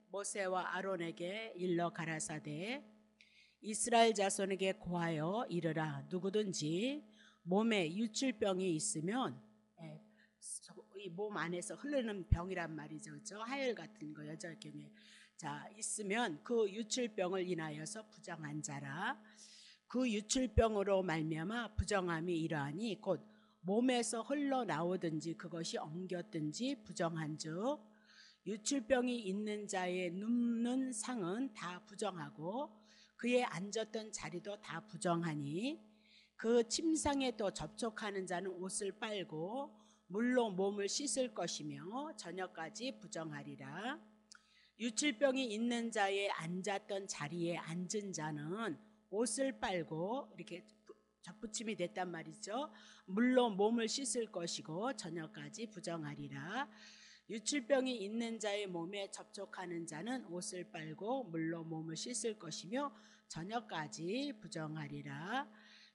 모세와 아론에게 일러 가라사대 이스라엘 자손에게 고하여 이르라. 누구든지 몸에 유출병이 있으면 이 몸 안에서 흐르는 병이란 말이죠. 그렇죠? 하열 같은 거 여자의 경우에 있으면 그 유출병을 인하여서 부정한 자라. 그 유출병으로 말미암아 부정함이 이러하니 곧 몸에서 흘러나오든지 그것이 엉겼든지 부정한즉 유출병이 있는 자의 눕는 상은 다 부정하고 그의 앉았던 자리도 다 부정하니 그 침상에 또 접촉하는 자는 옷을 빨고 물로 몸을 씻을 것이며 저녁까지 부정하리라. 유출병이 있는 자의 앉았던 자리에 앉은 자는 옷을 빨고 이렇게 접붙임이 됐단 말이죠. 물로 몸을 씻을 것이고 저녁까지 부정하리라. 유출병이 있는 자의 몸에 접촉하는 자는 옷을 빨고 물로 몸을 씻을 것이며 저녁까지 부정하리라.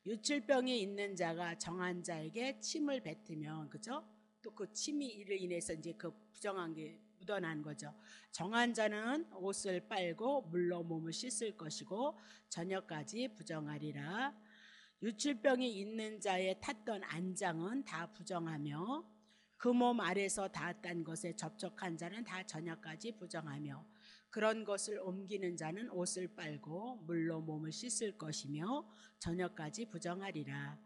유출병이 있는 자가 정한 자에게 침을 뱉으면 그죠? 또 그 침이로 인해서 이제 그 부정한 게 묻어난 거죠. 정한 자는 옷을 빨고 물로 몸을 씻을 것이고 저녁까지 부정하리라. 유출병이 있는 자의 탔던 안장은 다 부정하며 그 몸 아래서 닿았던 것에 접촉한 자는 다 저녁까지 부정하며 그런 것을 옮기는 자는 옷을 빨고 물로 몸을 씻을 것이며 저녁까지 부정하리라.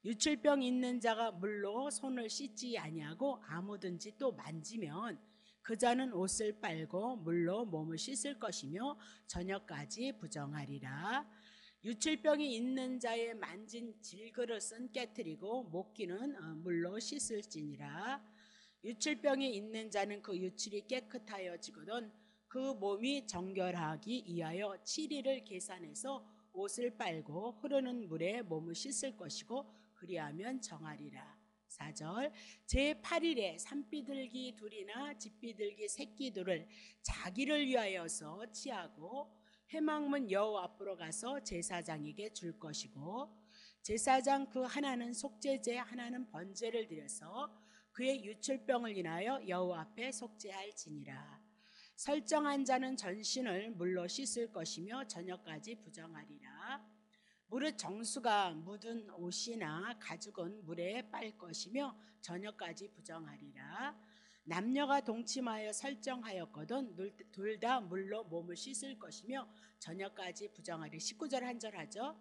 유출병 있는 자가 물로 손을 씻지 아니하고 아무든지 또 만지면 그 자는 옷을 빨고 물로 몸을 씻을 것이며 저녁까지 부정하리라. 유출병이 있는 자의 만진 질그릇은 깨뜨리고 목기는 물로 씻을지니라. 유출병이 있는 자는 그 유출이 깨끗하여지거든 그 몸이 정결하기 위하여 7일을 계산해서 옷을 빨고 흐르는 물에 몸을 씻을 것이고 그리하면 정하리라. 4절 제8일에 산비둘기 둘이나 집비둘기 새끼 둘을 자기를 위하여서 치하고 회막문 여호와 앞으로 가서 제사장에게 줄 것이고 제사장 그 하나는 속죄제 하나는 번제를 드려서 그의 유출병을 인하여 여호와 앞에 속죄할지니라. 설정한 자는 전신을 물로 씻을 것이며 저녁까지 부정하리라. 무릇 정수가 묻은 옷이나 가죽은 물에 빨 것이며 저녁까지 부정하리라. 남녀가 동침하여 설정하였거든 둘 다 물로 몸을 씻을 것이며 저녁까지 부정하리. 19절 한 절 하죠.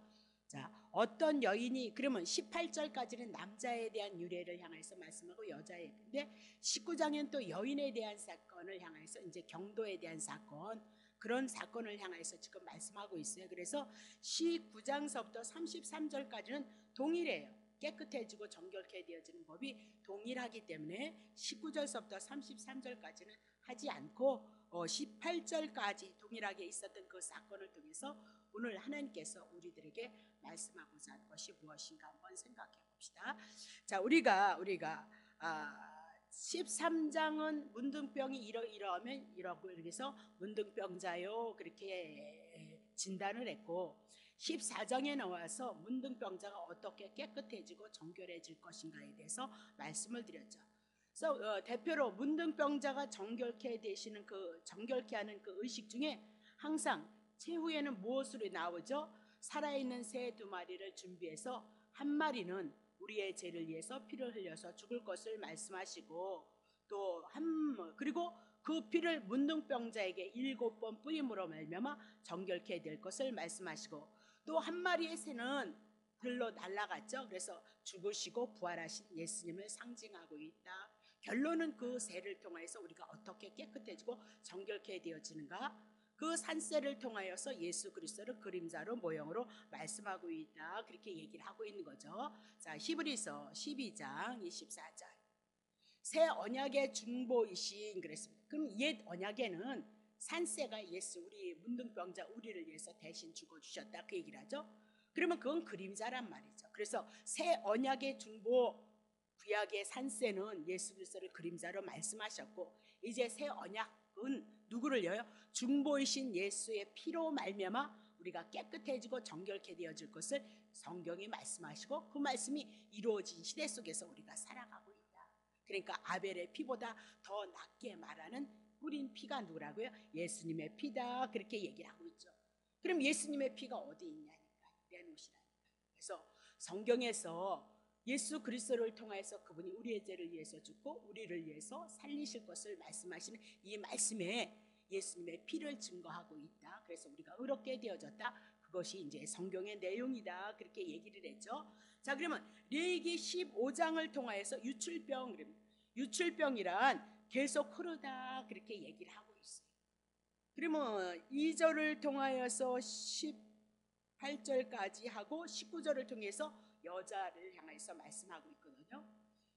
어떤 여인이 그러면 18절까지는 남자에 대한 유래를 향해서 말씀하고 여자에 근데 19장에는 또 여인에 대한 사건을 향해서 이제 경도에 대한 사건 그런 사건을 향해서 지금 말씀하고 있어요. 그래서 19장서부터 33절까지는 동일해요. 깨끗해지고 정결케 되어지는 법이 동일하기 때문에 19절서부터 33절까지는 하지 않고 18절까지 동일하게 있었던 그 사건을 통해서 오늘 하나님께서 우리들에게 말씀하고자 하는 것이 무엇인가 한번 생각해 봅시다. 우리가 13장은 문둥병이 이러면 이러고 그래서 문둥병자요 그렇게 진단을 했고 14장에 나와서 문둥병자가 어떻게 깨끗해지고 정결해질 것인가에 대해서 말씀을 드렸죠. 그래서 대표로 문둥병자가 정결케 되시는 그 정결케 하는 그 의식 중에 항상 최후에는 무엇으로 나오죠? 살아있는 새 2마리를 준비해서 한 마리는 우리의 죄를 위해서 피를 흘려서 죽을 것을 말씀하시고 그리고 그 피를 문둥병자에게 7번 뿌림으로 말미암아 정결케 될 것을 말씀하시고 또 한 마리의 새는 들로 날아갔죠. 그래서 죽으시고 부활하신 예수님을 상징하고 있다. 결론은 그 새를 통해서 우리가 어떻게 깨끗해지고 정결케 되어지는가? 그 산새를 통하여서 예수 그리스도를 그림자로 모형으로 말씀하고 있다. 그렇게 얘기를 하고 있는 거죠. 히브리서 12장 24절 새 언약의 중보이신 그랬습니다. 그럼 옛 언약에는 산새가 예수 우리 문둥병자 우리를 위해서 대신 죽어주셨다 그 얘기를 하죠. 그러면 그건 그림자란 말이죠. 그래서 새 언약의 중보 구약의 산새는 예수 그리스도를 그림자로 말씀하셨고 이제 새 언약은 누구를요? 중보이신 예수의 피로 말미암아 우리가 깨끗해지고 정결케 되어질 것을 성경이 말씀하시고 그 말씀이 이루어진 시대 속에서 우리가 살아가고 있다. 그러니까 아벨의 피보다 더 낫게 말하는 뿌린 피가 누구라고요? 예수님의 피다 그렇게 얘기를 하고 있죠. 그럼 예수님의 피가 어디 있냐니까 내놓으시라니까. 그래서 성경에서 예수 그리스도를 통하여서 그분이 우리의 죄를 위해서 죽고 우리를 위해서 살리실 것을 말씀하시는 이 말씀에 예수님의 피를 증거하고 있다. 그래서 우리가 의롭게 되어졌다. 그것이 이제 성경의 내용이다. 그렇게 얘기를 했죠. 자, 그러면 레위기 15장을 통하여서 유출병이란 계속 흐르다 그렇게 얘기를 하고 있어요. 그러면 2절을 통하여서 18절까지 하고 19절을 통해서 여자를 향해서 말씀하고 있거든요.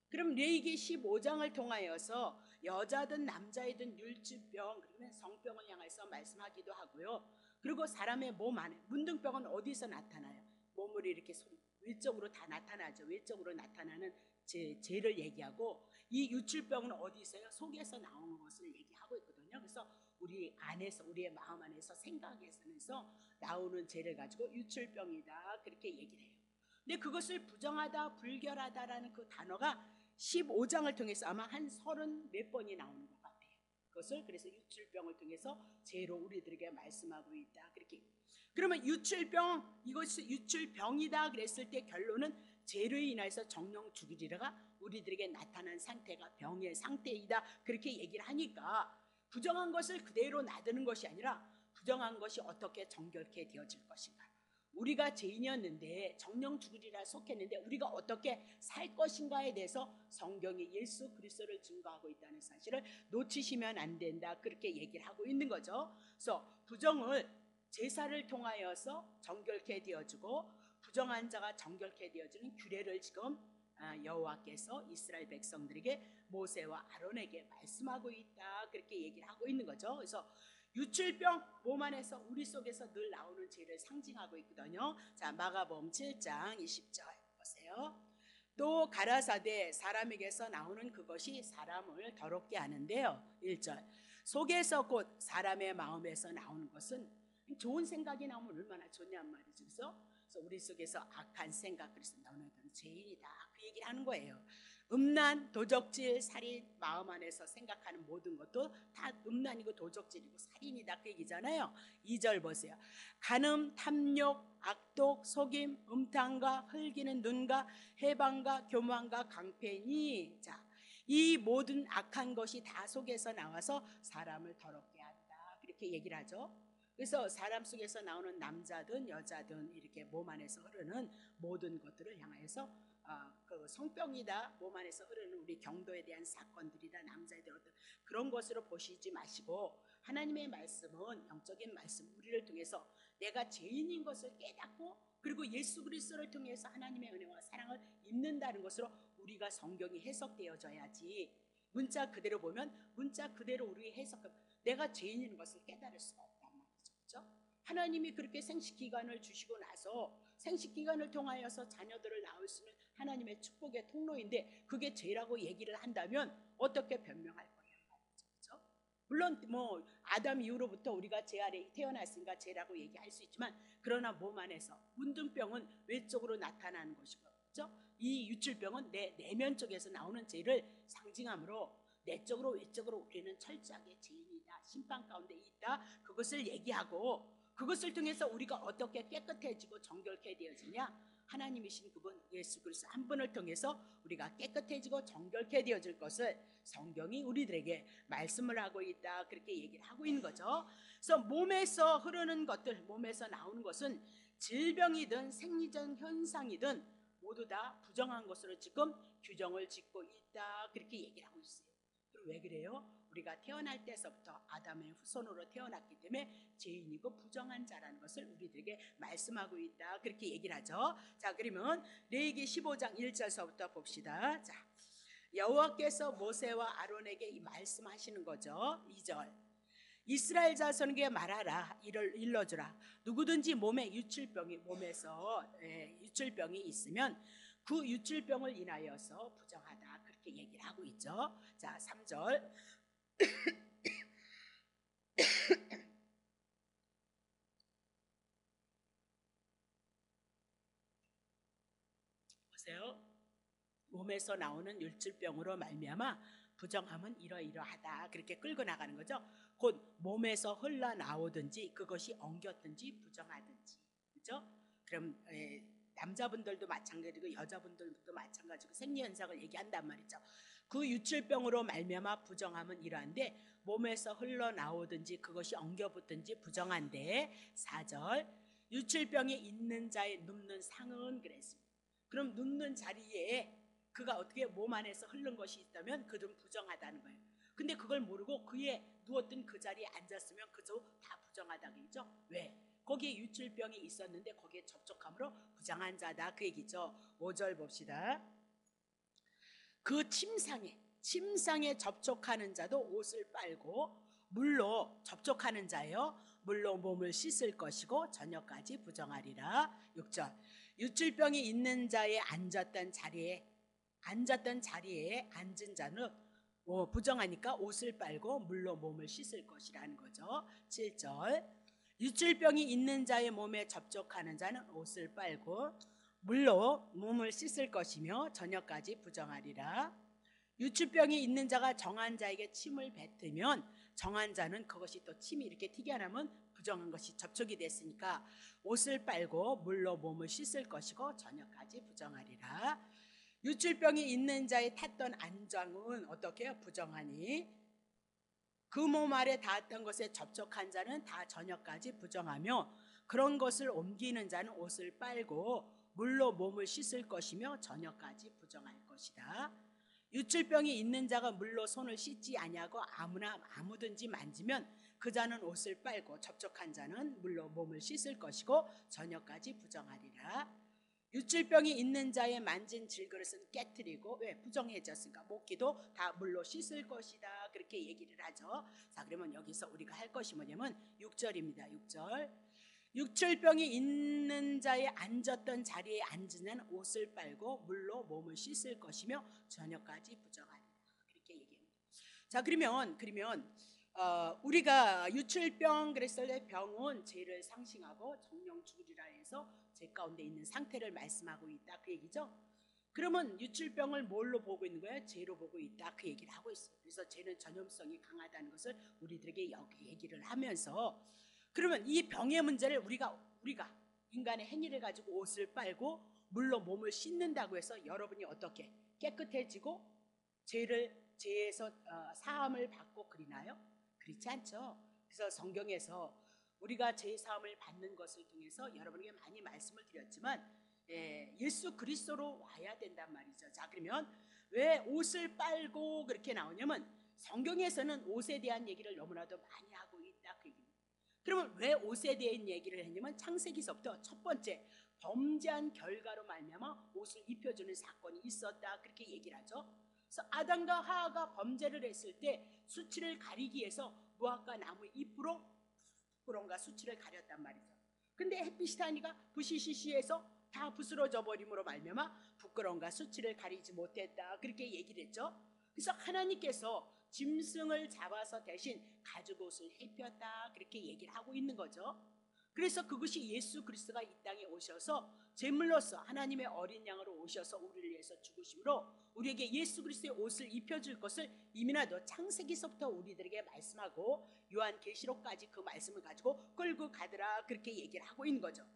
그럼 레위기 15장을 통하여서 여자든 남자이든 율주병 그러면 성병을 향해서 말씀하기도 하고요. 그리고 사람의 몸 안에 문둥병은 어디서 나타나요? 몸을 이렇게 외적으로 다 나타나죠. 외적으로 나타나는 죄를 얘기하고 이 유출병은 어디 있어요? 속에서 나오는 것을 얘기하고 있거든요. 그래서 우리 안에서 우리의 마음 안에서 생각에서 나오는 죄를 가지고 유출병이다 그렇게 얘기를 해요. 근데 그것을 부정하다 불결하다라는 그 단어가 15장을 통해서 아마 한 30 몇 번이 나오는 것 같아요. 그것을 그래서 유출병을 통해서 죄로 우리들에게 말씀하고 있다 그렇게. 그러면 유출병 이것이 유출병이다 그랬을 때 결론은 죄로 인해서 정령 죽으리라가 우리들에게 나타난 상태가 병의 상태이다 그렇게 얘기를 하니까 부정한 것을 그대로 놔두는 것이 아니라 부정한 것이 어떻게 정결케 되어질 것인가. 우리가 죄인이었는데 정령 죽으리라 속했는데 우리가 어떻게 살 것인가에 대해서 성경이 예수 그리스도를 증거하고 있다는 사실을 놓치시면 안 된다 그렇게 얘기를 하고 있는 거죠. 그래서 부정을 제사를 통하여서 정결케 되어지고 부정한 자가 정결케 되어지는 규례를 지금 여호와께서 이스라엘 백성들에게 모세와 아론에게 말씀하고 있다 그렇게 얘기를 하고 있는 거죠. 그래서 유출병 몸 안에서 우리 속에서 늘 나오는 죄를 상징하고 있거든요. 자, 마가복음 7장 20절 보세요. 또 가라사대 사람에게서 나오는 그것이 사람을 더럽게 하는데요. 1절 속에서 곧 사람의 마음에서 나오는 것은 좋은 생각이 나오면 얼마나 좋냔 말이죠. 그래서 우리 속에서 악한 생각 그래서 너는 죄인이다 그 얘기를 하는 거예요. 음란, 도적질, 살인 마음 안에서 생각하는 모든 것도 다 음란이고 도적질이고 살인이다 그 얘기잖아요. 2절 보세요. 간음, 탐욕, 악독, 속임, 음탕과 흘기는 눈과 해방과 교만과 강패니 자, 이 모든 악한 것이 다 속에서 나와서 사람을 더럽게 한다 그렇게 얘기를 하죠. 그래서 사람 속에서 나오는 남자든 여자든 이렇게 몸 안에서 흐르는 모든 것들을 향해서 그 성병이다 몸 안에서 흐르는 우리 경도에 대한 사건들이다 남자애들 어떤 그런 것으로 보시지 마시고 하나님의 말씀은 영적인 말씀 우리를 통해서 내가 죄인인 것을 깨닫고 그리고 예수 그리스도를 통해서 하나님의 은혜와 사랑을 입는다는 것으로 우리가 성경이 해석되어져야지 문자 그대로 보면 문자 그대로 우리 해석하면 내가 죄인인 것을 깨달을 수가 없단 말이죠. 그렇죠? 하나님이 그렇게 생식기관을 주시고 나서 생식기관을 통하여서 자녀들을 낳을 수 있는 하나님의 축복의 통로인데 그게 죄라고 얘기를 한다면 어떻게 변명할 거예요? 그렇죠? 물론 뭐 아담 이후로부터 우리가 죄 아래 태어났으니까 죄라고 얘기할 수 있지만 그러나 몸 안에서 문둥병은 외적으로 나타나는 것이고 그렇죠? 이 유출병은 내 내면 쪽에서 나오는 죄를 상징하므로 내적으로 외적으로 우리는 철저하게 죄인이다 심판 가운데 있다 그것을 얘기하고 그것을 통해서 우리가 어떻게 깨끗해지고 정결케 되어지냐 하나님이신 그분 예수 그리스도 한 분을 통해서 우리가 깨끗해지고 정결케 되어질 것을 성경이 우리들에게 말씀을 하고 있다 그렇게 얘기를 하고 있는 거죠. 그래서 몸에서 흐르는 것들 몸에서 나오는 것은 질병이든 생리적 현상이든 모두 다 부정한 것으로 지금 규정을 짓고 있다 그렇게 얘기를 하고 있어요. 그럼 왜 그래요? 우리가 태어날 때서부터 아담의 후손으로 태어났기 때문에 죄인이고 부정한 자라는 것을 우리들에게 말씀하고 있다 그렇게 얘기를 하죠. 자, 그러면 레위기 15장 1절서부터 봅시다. 자, 여호와께서 모세와 아론에게 이 말씀하시는 거죠. 2절 이스라엘 자손에게 말하라 일러주라 누구든지 몸에 몸에서 유출병이 있으면 그 유출병을 인하여서 부정하다 그렇게 얘기를 하고 있죠. 자, 3절 보세요. 몸에서 나오는 율질병으로 말미암아 부정함은 이러이러하다. 그렇게 끌고 나가는 거죠. 곧 몸에서 흘러나오든지 그것이 엉겼든지 부정하든지. 그렇죠? 그럼 남자분들도 마찬가지고 여자분들도 마찬가지고 생리현상을 얘기한단 말이죠. 그 유출병으로 말미암아 부정함은 이러한데 몸에서 흘러나오든지 그것이 엉겨붙든지 부정한데 4절 유출병이 있는 자의 눕는 상은 그랬습니다. 그럼 눕는 자리에 그가 어떻게 몸 안에서 흐른 것이 있다면 그들은 부정하다는 거예요. 근데 그걸 모르고 그의 누웠던 그 자리에 앉았으면 그저 다 부정하다고 얘기죠. 왜? 거기에 유출병이 있었는데 거기에 접촉함으로 부정한 자다 그 얘기죠. 5절 봅시다. 그 침상에 접촉하는 자도 옷을 빨고 물로 접촉하는 자요 물로 몸을 씻을 것이고 저녁까지 부정하리라. 6절 유출병이 있는 자의 앉았던 자리에 앉은 자는 부정하니까 옷을 빨고 물로 몸을 씻을 것이라는 거죠. 7절 유출병이 있는 자의 몸에 접촉하는 자는 옷을 빨고 물로 몸을 씻을 것이며 저녁까지 부정하리라. 유출병이 있는 자가 정한 자에게 침을 뱉으면 정한 자는 그것이 또 침이 이렇게 튀겨나면 부정한 것이 접촉이 됐으니까 옷을 빨고 물로 몸을 씻을 것이고 저녁까지 부정하리라. 유출병이 있는 자의 탔던 안장은 어떻게 해요? 부정하니 그 몸 아래 닿았던 것에 접촉한 자는 다 저녁까지 부정하며 그런 것을 옮기는 자는 옷을 빨고 물로 몸을 씻을 것이며 저녁까지 부정할 것이다. 유출병이 있는 자가 물로 손을 씻지 아니하고 아무든지 만지면 그 자는 옷을 빨고 접촉한 자는 물로 몸을 씻을 것이고 저녁까지 부정하리라. 유출병이 있는 자의 만진 질그릇은 깨트리고 왜? 부정해졌으니까 먹기도 다 물로 씻을 것이다 그렇게 얘기를 하죠. 자 그러면 여기서 우리가 할 것이 뭐냐면 6절입니다. 6절 유출병이 있는 자의 앉았던 자리에 앉으면 옷을 빨고 물로 몸을 씻을 것이며 저녁까지 부정하리라 그렇게 얘기합니다. 자 그러면 우리가 유출병 그랬을 때 병은 죄를 상징하고 정령 죽으리라 해서 죄 가운데 있는 상태를 말씀하고 있다 그 얘기죠. 그러면 유출병을 뭘로 보고 있는 거예요? 죄로 보고 있다 그 얘기를 하고 있어요. 그래서 죄는 전염성이 강하다는 것을 우리들에게 여기 얘기를 하면서 그러면 이 병의 문제를 우리가 인간의 행위를 가지고 옷을 빨고 물로 몸을 씻는다고 해서 여러분이 어떻게 깨끗해지고 죄에서 사함을 받고 그리나요? 그렇지 않죠. 그래서 성경에서 우리가 죄 사함을 받는 것을 통해서 여러분에게 많이 말씀을 드렸지만 예수 그리스도로 와야 된단 말이죠. 자 그러면 왜 옷을 빨고 그렇게 나오냐면 성경에서는 옷에 대한 얘기를 너무나도 많이 하고 있다 그 얘기입니다. 그러면 왜 옷에 대한 얘기를 했냐면 창세기서부터 첫 번째 범죄한 결과로 말미암아 옷을 입혀주는 사건이 있었다 그렇게 얘기를 하죠. 그래서 아담과 하와가 범죄를 했을 때 수치를 가리기 위해서 무화과 나무 잎으로 부끄러움과 수치를 가렸단 말이죠. 근데 햇빛이 타니까 부시시시해서 다 부스러져 버림으로 말미암아 부끄러움과 수치를 가리지 못했다 그렇게 얘기를 했죠. 그래서 하나님께서 짐승을 잡아서 대신 가죽옷을 입혔다 그렇게 얘기를 하고 있는 거죠. 그래서 그것이 예수 그리스도가 이 땅에 오셔서 제물로서 하나님의 어린 양으로 오셔서 우리를 위해서 죽으심으로 우리에게 예수 그리스도의 옷을 입혀줄 것을 이미나도 창세기서부터 우리들에게 말씀하고 요한계시록까지 그 말씀을 가지고 끌고 가더라 그렇게 얘기를 하고 있는 거죠.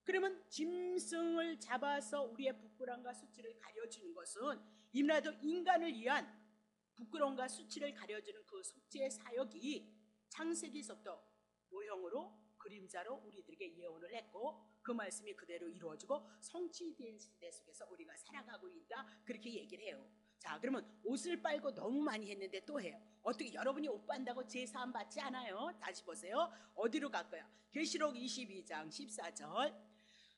그러면 짐승을 잡아서 우리의 부끄러움과 수치를 가려주는 것은 이미나도 인간을 위한 부끄러움과 수치를 가려주는 그 속죄의 사역이 창세기서부터 모형으로 그림자로 우리들에게 예언을 했고 그 말씀이 그대로 이루어지고 성취된 시대 속에서 우리가 살아가고 있다 그렇게 얘기를 해요. 자 그러면 옷을 빨고 너무 많이 했는데 또 해요. 어떻게 여러분이 옷 빤다고 제사함 받지 않아요? 다시 보세요. 어디로 갈까요? 계시록 22장 14절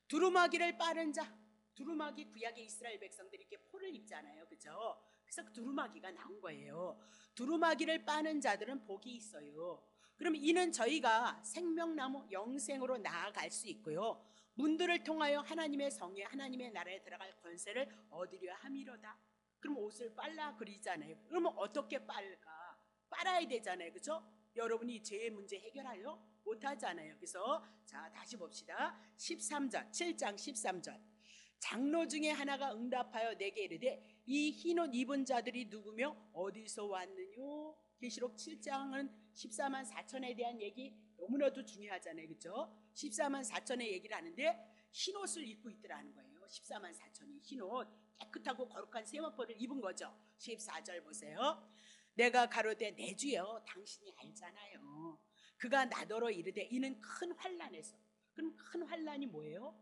두루마기를 빠른 자 두루마기 구약의 이스라엘 백성들이 이렇게 포를 입잖아요. 그죠? 그래서 그 두루마기가 나온 거예요. 두루마기를 빠는 자들은 복이 있어요. 그럼 이는 저희가 생명나무 영생으로 나아갈 수 있고요. 문들을 통하여 하나님의 성에 하나님의 나라에 들어갈 권세를 얻으려 함이로다. 그럼 옷을 빨라 그리잖아요. 그러면 어떻게 빨까? 빨아야 되잖아요. 그렇죠? 여러분이 죄의 문제 해결하려 못하잖아요. 그래서 자 다시 봅시다. 13절 7장 13절 장로 중에 하나가 응답하여 내게 이르되 이 흰 옷 입은 자들이 누구며 어디서 왔느뇨? 계시록 7장은 14만 4천에 대한 얘기 너무나도 중요하잖아요. 그렇죠? 14만 4천의 얘기를 하는데 흰 옷을 입고 있더라는 거예요. 14만 4천이 흰 옷, 깨끗하고 거룩한 세마포를 입은 거죠. 14절 보세요. 내가 가로되 내 주여 당신이 알잖아요. 그가 나더러 이르되 이는 큰 환난에서. 그럼 큰 환난이 뭐예요?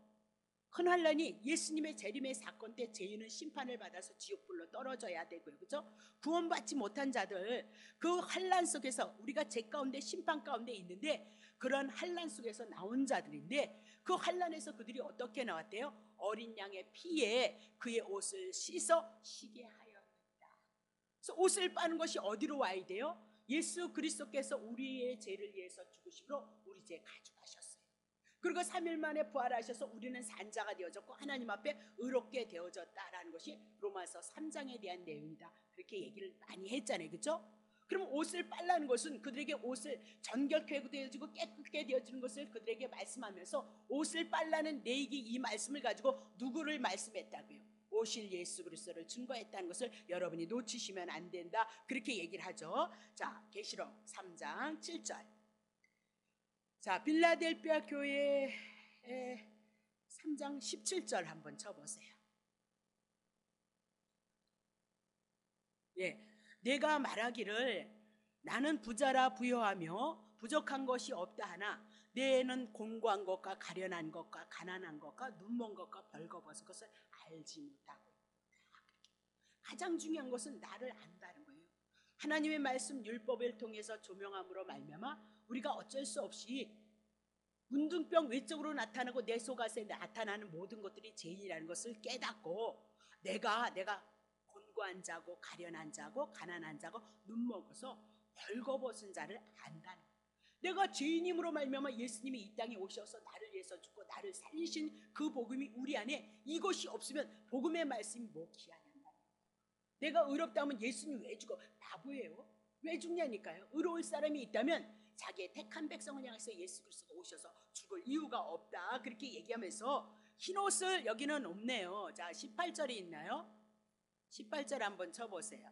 큰 환난이 예수님의 재림의 사건 때 죄인은 심판을 받아서 지옥불로 떨어져야 되고요. 그렇죠? 구원받지 못한 자들, 그 환난 속에서 우리가 죄 가운데 심판 가운데 있는데 그런 환난 속에서 나온 자들인데 그 환난에서 그들이 어떻게 나왔대요? 어린 양의 피에 그의 옷을 씻어 시게 하였다. 그래서 옷을 빠는 것이 어디로 와야 돼요? 예수 그리스도께서 우리의 죄를 위해서 죽으심으로 우리 죄 가져가셨어요. 그리고 3일 만에 부활하셔서 우리는 산자가 되어졌고 하나님 앞에 의롭게 되어졌다라는 것이 로마서 3장에 대한 내용이다. 그렇게 얘기를 많이 했잖아요. 그렇죠? 그럼 옷을 빨라는 것은 그들에게 옷을 정결케 되어지고 깨끗게 되어지는 것을 그들에게 말씀하면서 옷을 빨라는 내기 이 말씀을 가지고 누구를 말씀했다고요? 오실 예수 그리스도를 증거했다는 것을 여러분이 놓치시면 안 된다. 그렇게 얘기를 하죠. 자, 계시록 3장 7절. 자, 빌라델피아 교회의 3장 17절 한번 쳐보세요. 예, 내가 말하기를 나는 부자라 부요하며 부족한 것이 없다 하나 내는 공고한 것과 가련한 것과 가난한 것과 눈먼 것과 벌거벗은 것을 알지 못하고 있다. 가장 중요한 것은 나를 안다는 거예요. 하나님의 말씀 율법을 통해서 조명함으로 말미암아 우리가 어쩔 수 없이 문둥병 외적으로 나타나고 내 속에 나타나는 모든 것들이 죄인이라는 것을 깨닫고 내가 곤고한 자고 가련한 자고 가난한 자고 눈먹어서 벌거벗은 자를 안다는 거예요. 내가 죄인임으로 말미암아 예수님이 이 땅에 오셔서 나를 위해서 죽고 나를 살리신 그 복음이 우리 안에 이것이 없으면 복음의 말씀이 뭐 귀하냐는 말이에요. 내가 의롭다 하면 예수님 왜 죽어? 바보예요. 왜 죽냐니까요. 의로울 사람이 있다면 자기의 택한 백성을 향해서 예수 그리스도가 오셔서 죽을 이유가 없다. 그렇게 얘기하면서 흰옷을 여기는 없네요. 자, 18절이 있나요? 18절 한번 쳐보세요.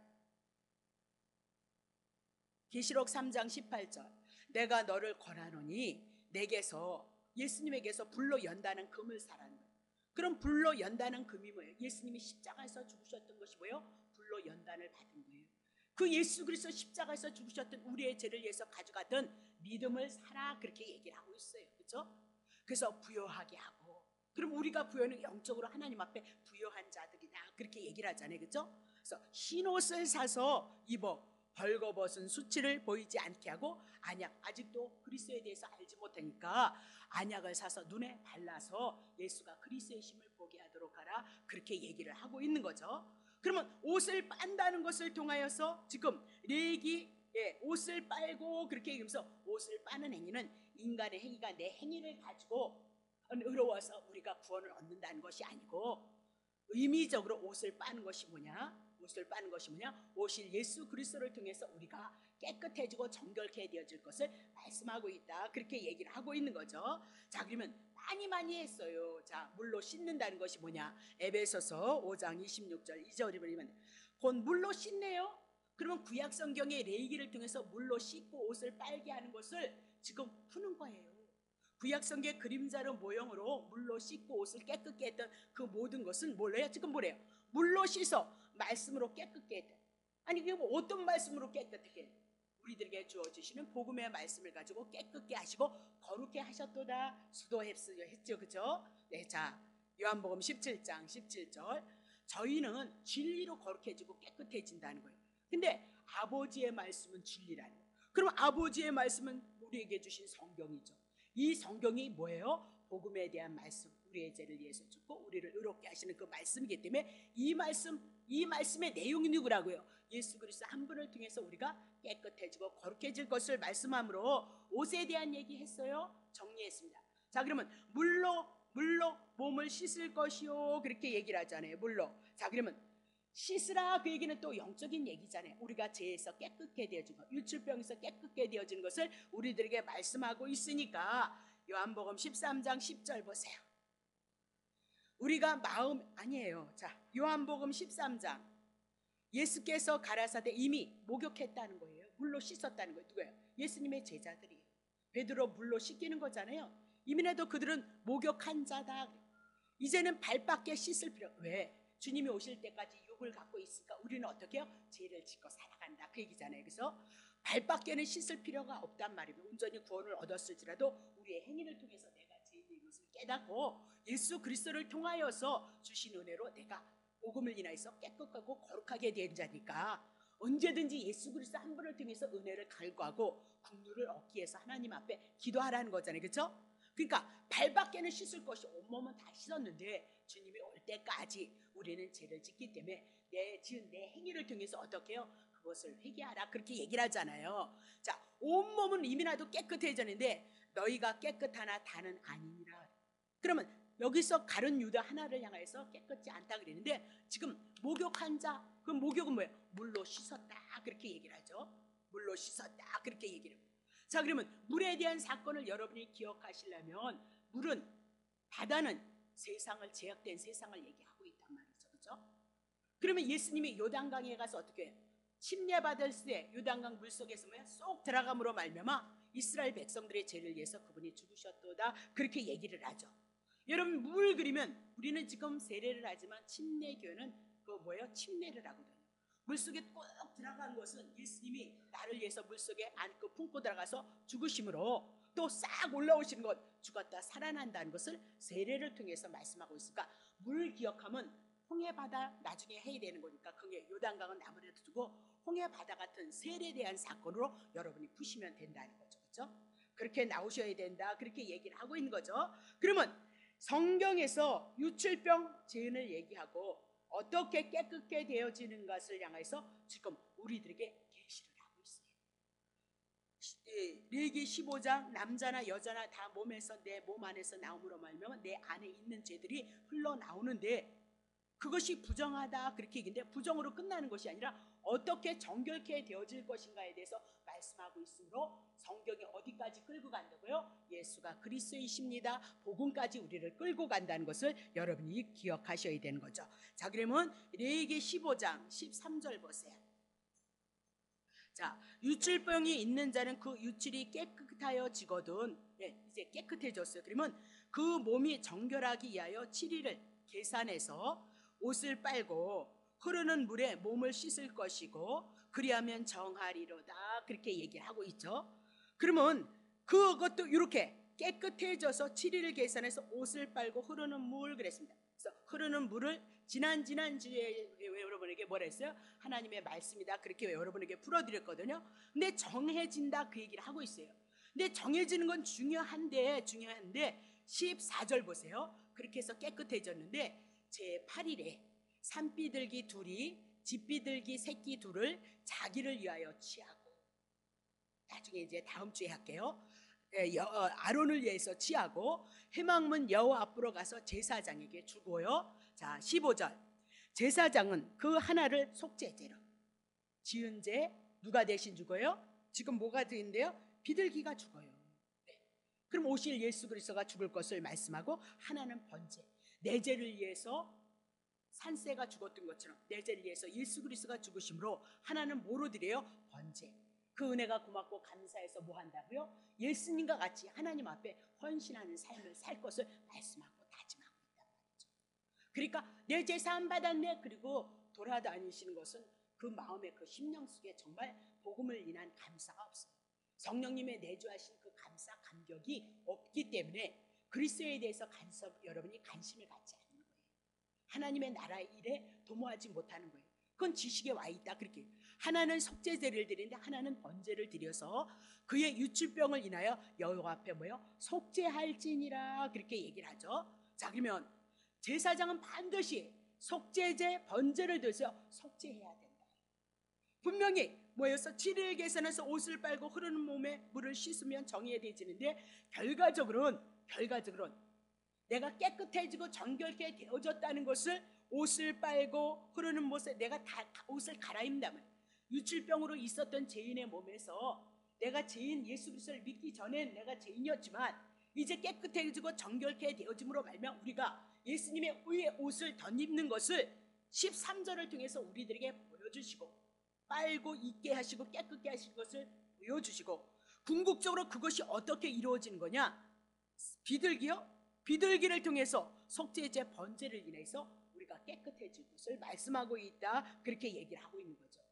계시록 3장 18절. 내가 너를 권하노니 내게서 예수님에게서 불로 연다는 금을 사라는 거예요. 그럼 불로 연다는 금이 뭐예요? 예수님이 십자가에서 죽으셨던 것이 뭐예요? 불로 연단을 받은 거예요. 그 예수 그리스도 십자가에서 죽으셨던 우리의 죄를 위해서 가져갔던 믿음을 사라 그렇게 얘기를 하고 있어요. 그렇죠? 그래서 부요하게 하고 그럼 우리가 부요는 영적으로 하나님 앞에 부요한 자들이다 그렇게 얘기를 하잖아요. 그렇죠? 그래서 흰 옷을 사서 입어 벌거벗은 수치를 보이지 않게 하고 안약 아직도 그리스도에 대해서 알지 못하니까 안약을 사서 눈에 발라서 예수가 그리스도의 힘을 보게 하도록 하라 그렇게 얘기를 하고 있는 거죠. 그러면 옷을 빤다는 것을 통하여서 지금 레기 옷을 빨고 그렇게 얘기하면서 옷을 빠는 행위는 인간의 행위가 내 행위를 가지고 의로워서 우리가 구원을 얻는다는 것이 아니고 의미적으로 옷을 빠는 것이 뭐냐? 옷을 빠는 것이 뭐냐? 오실 예수 그리스도를 통해서 우리가 깨끗해지고 정결케 되어질 것을 말씀하고 있다. 그렇게 얘기를 하고 있는 거죠. 자, 그러면 많이 했어요. 자, 물로 씻는다는 것이 뭐냐? 에베소서 5장 26절 2절을 보면 곧 물로 씻네요. 그러면 구약 성경의 레위기를 통해서 물로 씻고 옷을 빨게 하는 것을 지금 푸는 거예요. 구약 성경의 그림자로 모형으로 물로 씻고 옷을 깨끗게 했던 그 모든 것은 뭐래요? 지금 뭐래요? 물로 씻어 말씀으로 깨끗게 했다. 아니 그게 뭐 어떤 말씀으로 깨끗하게 해요? 우리들에게 주어주시는 복음의 말씀을 가지고 깨끗게 하시고 거룩게 하셨도다 수도했죠. 그죠? 네, 자 요한복음 17장 17절 저희는 진리로 거룩해지고 깨끗해진다는 거예요. 근데 아버지의 말씀은 진리라는 거예요. 그럼 아버지의 말씀은 우리에게 주신 성경이죠. 이 성경이 뭐예요? 복음에 대한 말씀, 우리의 죄를 위해서 죽고 우리를 의롭게 하시는 그 말씀이기 때문에 이 말씀의 내용이 누구라고요? 예수 그리스도 한 분을 통해서 우리가 깨끗해지고 거룩해질 것을 말씀함으로 옷에 대한 얘기했어요. 정리했습니다. 자, 그러면 물로 몸을 씻을 것이요 그렇게 얘기를 하잖아요. 물로. 자, 그러면 씻으라 그 얘기는 또 영적인 얘기잖아요. 우리가 죄에서 깨끗게 되어진 것, 유출병에서 깨끗게 되어진 것을 우리들에게 말씀하고 있으니까 요한복음 13장 10절 보세요. 우리가 마음 아니에요. 자, 요한복음 13장. 예수께서 가라사대 이미 목욕했다는 거예요. 물로 씻었다는 거예요. 누구예요? 예수님의 제자들이에요. 베드로 물로 씻기는 거잖아요. 이민에도 그들은 목욕한 자다. 이제는 발밖에 씻을 필요. 왜? 주님이 오실 때까지 육을 갖고 있으니까 우리는 어떻게 해요? 죄를 짓고 살아간다 그 얘기잖아요. 그래서 발밖에는 씻을 필요가 없단 말이에요. 온전히 구원을 얻었을지라도 우리의 행위를 통해서 내가 죄인인 것을 깨닫고 예수 그리스도를 통하여서 주신 은혜로 내가 복음을 인하여서 깨끗하고 거룩하게 된 자니까 언제든지 예수 그리스도 한 분을 통해서 은혜를 갈구하고 긍휼을 얻기 위해서 하나님 앞에 기도하라는 거잖아요. 그렇죠? 그러니까 발밖에는 씻을 것이 온몸은 다 씻었는데 주님이 올 때까지 우리는 죄를 짓기 때문에 내 행위를 통해서 어떻게 해요? 그것을 회개하라 그렇게 얘기를 하잖아요. 자, 온몸은 이미나도 깨끗해졌는데 너희가 깨끗하나 다는 아니니라. 그러면 여기서 가룟 유다 하나를 향해서 깨끗지 않다 그랬는데 지금 목욕한 자, 그 목욕은 뭐예요? 물로 씻었다 그렇게 얘기를 하죠. 물로 씻었다 그렇게 얘기를 해요. 자, 그러면 물에 대한 사건을 여러분이 기억하시려면 물은 바다는 세상을 제약된 세상을 얘기하고 있단 말이죠. 그렇죠? 그러면 예수님이 요단강에 가서 어떻게 해요? 침례받을 때 요단강 물속에서 쏙 들어감으로 말미암아 이스라엘 백성들의 죄를 위해서 그분이 죽으셨도다 그렇게 얘기를 하죠. 여러분 물 그리면 우리는 지금 세례를 하지만 침례교회는 그 뭐예요? 침례를 하거든요. 물속에 꼭 들어간 것은 예수님이 나를 위해서 물속에 안고 품고 들어가서 죽으심으로 또 싹 올라오시는 것 죽었다 살아난다는 것을 세례를 통해서 말씀하고 있으니까 물 기억하면 홍해바다 나중에 해야 되는 거니까 그게 요단강은 아무래도 두고 홍해바다 같은 세례에 대한 사건으로 여러분이 푸시면 된다는 거죠. 그렇죠? 그렇게 나오셔야 된다 그렇게 얘기를 하고 있는 거죠. 그러면 성경에서 유출병 죄인을 얘기하고 어떻게 깨끗게 되어지는 것을 향해서 지금 우리들에게 계시를 하고 있어요. 레위기 15장 남자나 여자나 다 몸에서 내 몸 안에서 나옴으로 말미암아 내 안에 있는 죄들이 흘러나오는데 그것이 부정하다 그렇게 얘기인데 부정으로 끝나는 것이 아니라 어떻게 정결케 되어질 것인가에 대해서 말씀하고 있으므로 성경이 어디까지 끌고 간다고요? 예수가 그리스도이십니다. 복음까지 우리를 끌고 간다는 것을 여러분이 기억하셔야 되는 거죠. 자, 그러면 레위기 15장 13절 보세요. 자, 유출병이 있는 자는 그 유출이 깨끗하여지거든. 네, 이제 깨끗해졌어요. 그러면 그 몸이 정결하기 위하여 7일을 계산해서 옷을 빨고 흐르는 물에 몸을 씻을 것이고 그리하면 정하리로다 그렇게 얘기를 하고 있죠. 그러면 그것도 이렇게 깨끗해져서 7일을 계산해서 옷을 빨고 흐르는 물 그랬습니다. 그래서 흐르는 물을 지난주에 여러분에게 뭐라 했어요? 하나님의 말씀이다 그렇게 여러분에게 풀어드렸거든요. 근데 정해진다 그 얘기를 하고 있어요. 근데 정해지는 건 중요한데 14절 보세요. 그렇게 해서 깨끗해졌는데 제8일에 산비둘기 둘이 집비둘기 새끼 둘을 자기를 위하여 취하고 나중에 이제 다음 주에 할게요. 아론을 위해서 취하고 회막문 여호와 앞으로 가서 제사장에게 주고요. 자, 15절 제사장은 그 하나를 속죄제로 지은 죄 누가 대신 죽어요? 지금 뭐가 되는데요? 비둘기가 죽어요. 네. 그럼 오실 예수 그리스도가 죽을 것을 말씀하고 하나는 번제 내 죄를 위해서 산새가 죽었던 것처럼 내 죄를 위해서 예수 그리스도가 죽으심으로 하나는 뭐로 드려요? 번제. 그 은혜가 고맙고 감사해서 뭐 한다고요? 예수님과 같이 하나님 앞에 헌신하는 삶을 살 것을 말씀하고 다짐하고 있단 말이죠. 그러니까 내 죄 사함 받았네 그리고 돌아다니시는 것은 그 마음의 그 심령 속에 정말 복음을 인한 감사가 없어요. 성령님의 내주하신 그 감사 감격이 없기 때문에 그리스도에 대해서 여러분이 관심을 갖지 않는 거예요. 하나님의 나라 일에 도모하지 못하는 거예요. 그건 지식에 와 있다 그렇게. 하나는 속죄제를 드리는데 하나는 번제를 드려서 그의 유출병을 인하여 여호와 앞에 뭐요? 속죄할지니라 그렇게 얘기를 하죠. 자, 그러면 제사장은 반드시 속죄제 번제를 들어서 속죄해야 된다. 분명히 뭐였어? 7일 계산해서 옷을 빨고 흐르는 몸에 물을 씻으면 정의되지는데 결과적으로는 내가 깨끗해지고 정결케 되어졌다는 것을 옷을 빨고 흐르는 못에 내가 다 옷을 갈아입는다면 유출병으로 있었던 죄인의 몸에서 내가 죄인 예수 그리스도를 믿기 전엔 내가 죄인이었지만 이제 깨끗해지고 정결케 되어짐으로 말미암아 우리가 예수님의 의의 옷을 덧입는 것을 13절을 통해서 우리들에게 보여주시고 빨고 잊게 하시고 깨끗게 하신 것을 보여주시고 궁극적으로 그것이 어떻게 이루어지는 거냐? 비둘기요? 비둘기를 통해서 속죄제 번제를 인해서 우리가 깨끗해질 것을 말씀하고 있다. 그렇게 얘기를 하고 있는 거죠.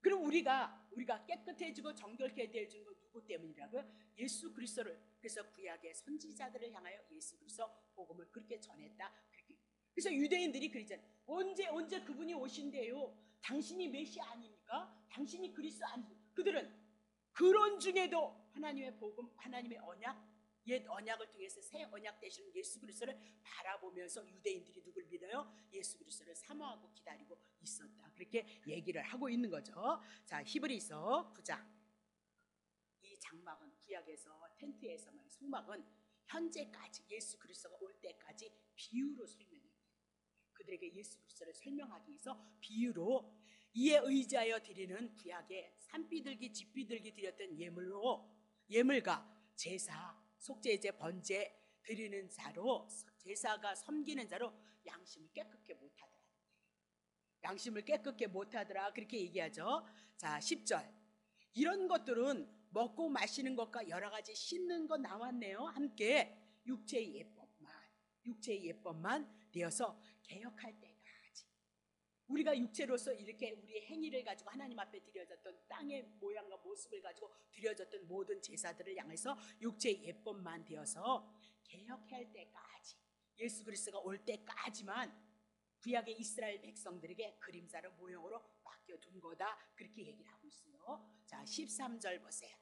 그럼 우리가 깨끗해지고 정결케 되어지는 건 누구 때문이라고요? 예수 그리스도를. 그래서 구약의 선지자들을 향하여 예수 그리스도 복음을 그렇게 전했다. 그렇게. 그래서 유대인들이 그러잖아요. 언제 그분이 오신대요? 당신이 메시아 아닙니까? 당신이 그리스도 아닙니까? 그들은 그런 중에도 하나님의 복음, 하나님의 언약, 옛 언약을 통해서 새 언약 되시는 예수 그리스도를 바라보면서 유대인들이 누굴 믿어요? 예수 그리스도를 사모하고 기다리고 있었다. 그렇게 얘기를 하고 있는 거죠. 자, 히브리서 9장. 이 장막은 구약에서 텐트에서 말한 성막은 현재까지 예수 그리스도가 올 때까지 비유로 설명해요. 그들에게 예수 그리스도를 설명하기 위해서 비유로 이에 의지하여 드리는 구약의 산비둘기 집비둘기 드렸던 예물과 제사, 속죄제, 번제 드리는 자로, 제사가 섬기는 자로 양심을 깨끗게 못하더라. 양심을 깨끗게 못하더라. 그렇게 얘기하죠. 자, 10절. 이런 것들은 먹고 마시는 것과 여러 가지 씻는 것 나왔네요. 함께 육체의 예법만 되어서 개혁할 때까지. 우리가 육체로서 이렇게 우리의 행위를 가지고 하나님 앞에 드려졌던 땅의 모양과 모습을 가지고 드려졌던 모든 제사들을 향해서 육체의 예법만 되어서 개혁할 때까지, 예수 그리스도가 올 때까지만 구약의 이스라엘 백성들에게 그림자로 모형으로 맡겨둔 거다. 그렇게 얘기를 하고 있어요. 자, 13절 보세요.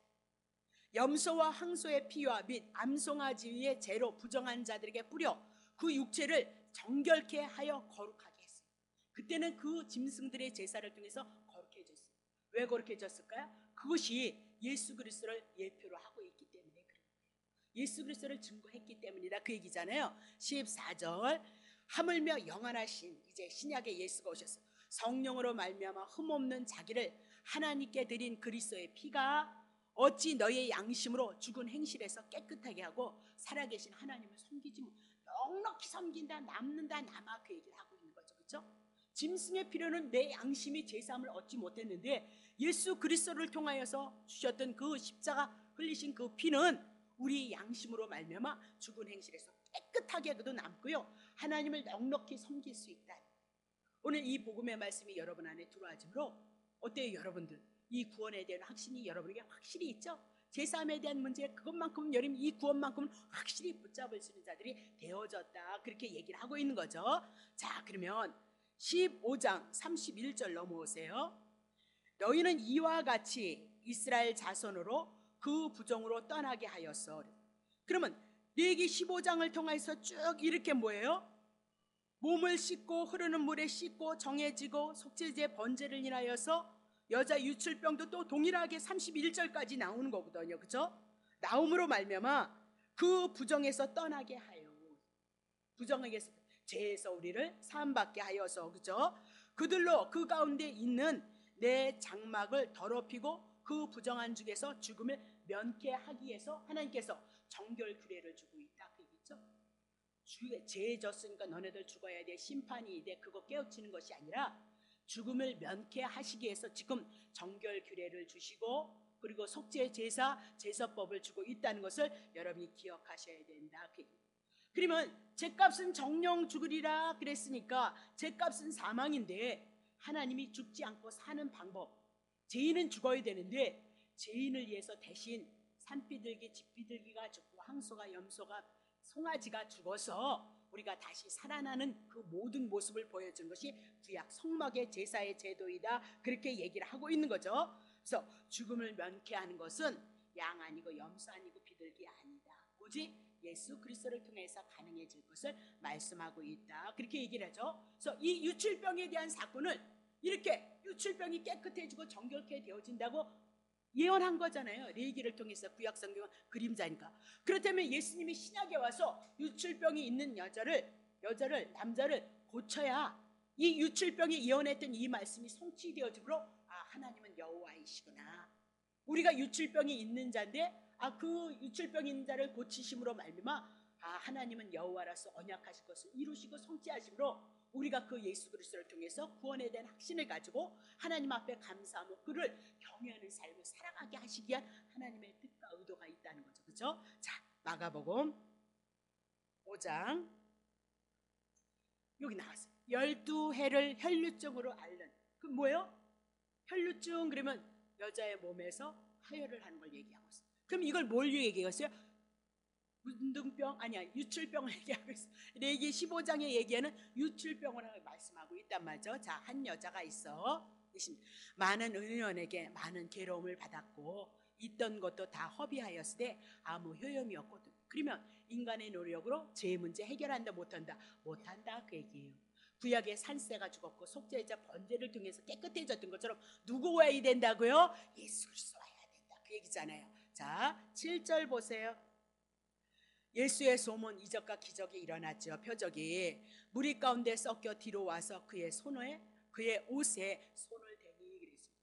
염소와 항소의 피와 및 암송아지의 재로 부정한 자들에게 뿌려 그 육체를 정결케 하여 거룩하게 했어요. 그때는 그 짐승들의 제사를 통해서 거룩해졌어요. 왜 거룩해졌을까요? 그것이 예수 그리스도를 예표로 하고 있기 때문에 그런 거예요. 예수 그리스도를 증거했기 때문이다. 그 얘기잖아요. 14절. 하물며 영원하신 이제 신약의 예수가 오셨어요. 성령으로 말미암아 흠없는 자기를 하나님께 드린 그리스도의 피가 어찌 너의 양심으로 죽은 행실에서 깨끗하게 하고 살아계신 하나님을 섬기지 못, 넉넉히 섬긴다, 남는다, 남아, 그 얘기를 하고 있는 거죠. 그렇죠? 짐승의 피로는 내 양심이 제사함을 얻지 못했는데 예수 그리스도를 통하여서 주셨던 그 십자가 흘리신 그 피는 우리 양심으로 말미암아 죽은 행실에서 깨끗하게 그도 남고요, 하나님을 넉넉히 섬길 수 있다. 오늘 이 복음의 말씀이 여러분 안에 들어와지므로 어때요? 여러분들 이 구원에 대한 확신이 여러분에게 확실히 있죠? 제사함에 대한 문제, 그것만큼 여러분 이 구원만큼은 확실히 붙잡을 수 있는 자들이 되어졌다. 그렇게 얘기를 하고 있는 거죠. 자, 그러면 15장 31절 넘어오세요. 너희는 이와 같이 이스라엘 자손으로 그 부정으로 떠나게 하였어. 그러면 레위기 15장을 통해서 쭉 이렇게 뭐예요? 몸을 씻고 흐르는 물에 씻고 정해지고 속죄제 번제를 인하여서 여자 유출병도 또 동일하게 31절까지 나오는 거거든요. 그렇죠? 나옴으로 말미암아 그 부정에서 떠나게 하여, 부정에게서 죄에서 우리를 사함받게 하여서, 그렇죠? 그들로 그 가운데 있는 내 장막을 더럽히고 그 부정한 중에서 죽음을 면케하기 위해서 하나님께서 정결 규례를 주고 있다. 그 얘기죠. 죄 졌으니까 너네들 죽어야 돼, 심판이 돼, 그거 깨우치는 것이 아니라 죽음을 면케하시기 위해서 지금 정결 규례를 주시고 그리고 속죄 제사, 제사법을 주고 있다는 것을 여러분이 기억하셔야 된다. 그러면 죄값은 정령 죽으리라 그랬으니까 죄값은 사망인데 하나님이 죽지 않고 사는 방법, 죄인은 죽어야 되는데 죄인을 위해서 대신 산비둘기, 집비둘기가 죽고 항소가, 염소가, 송아지가 죽어서 우리가 다시 살아나는 그 모든 모습을 보여준 것이 구약 성막의 제사의 제도이다. 그렇게 얘기를 하고 있는 거죠. 그래서 죽음을 면케하는 것은 양 아니고 염소 아니고 비둘기 아니다. 오직 예수 그리스도를 통해서 가능해질 것을 말씀하고 있다. 그렇게 얘기를 하죠. 그래서 이 유출병에 대한 사건을 이렇게 유출병이 깨끗해지고 정결케 되어진다고 예언한 거잖아요. 레위기를 통해서. 구약 성경은 그림자니까. 그렇다면 예수님이 신약에 와서 유출병이 있는 여자를 남자를 고쳐야 이 유출병이 예언했던 이 말씀이 성취되어지므로 아, 하나님은 여호와이시구나. 우리가 유출병이 있는 자인데 그 유출병 있는 자를 고치심으로 말미암아 하나님은 여호와라서 언약하실 것을 이루시고 성취하심으로 우리가 그 예수 그리스도를 통해서 구원에 대한 확신을 가지고 하나님 앞에 감사하며 그를 경외하는 삶을 살아가게 하시기 위한 하나님의 뜻과 의도가 있다는 거죠. 그렇죠? 자, 마가복음 5장 여기 나왔어요. 12해를 혈루증으로 앓는. 그 뭐예요? 혈루증 그러면 여자의 몸에서 하혈을 하는 걸 얘기하고 있어요. 그럼 이걸 뭘 얘기했어요? 문둥병 아니야, 유출병을 얘기하고 있어. 레기 15장의 얘기에는 유출병을 말씀하고 있단 말이죠. 자, 한 여자가 있어. 많은 의원에게 많은 괴로움을 받았고 있던 것도 다 허비하였으되 아무 효용이 없거든. 그러면 인간의 노력으로 죄 문제 해결한다 못한다? 못한다 그 얘기예요. 구약의 산새가 죽었고 속죄자 번제를 통해서 깨끗해졌던 것처럼 누구 와야 된다고요? 예수 그리스도 와야 된다 그 얘기잖아요. 자, 7절 보세요. 예수의 소문 이적과 기적이 일어났죠. 표적이 무리 가운데 섞여 뒤로 와서 그의 옷에 손을 대니 그랬습니다.